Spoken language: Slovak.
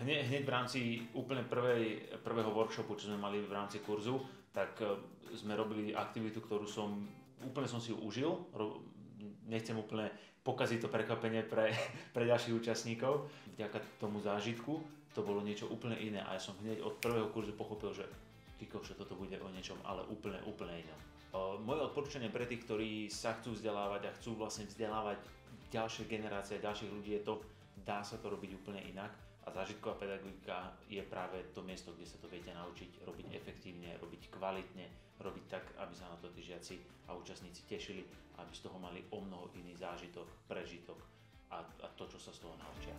Hneď v rámci úplne prvého workshopu, čo sme mali v rámci kurzu, tak sme robili aktivitu, ktorú úplne som si ju užil. Nechcem úplne pokaziť to prekvapenie pre ďalších účastníkov. Vďaka tomu zážitku to bolo niečo úplne iné a ja som hneď od prvého kurzu pochopil, že že toto bude o niečom, ale úplne inom. Moje odporúčanie pre tých, ktorí sa chcú vzdelávať a chcú vlastne vzdelávať ďalšie generácie, ďalších ľudí je to, dá sa to robiť úplne inak a zážitková pedagogika je práve to miesto, kde sa to viete naučiť robiť efektívne, robiť kvalitne, robiť tak, aby sa na to tí žiaci a účastníci tešili, aby z toho mali o mnoho iný zážitok, prežitok a to, čo sa z toho naučia.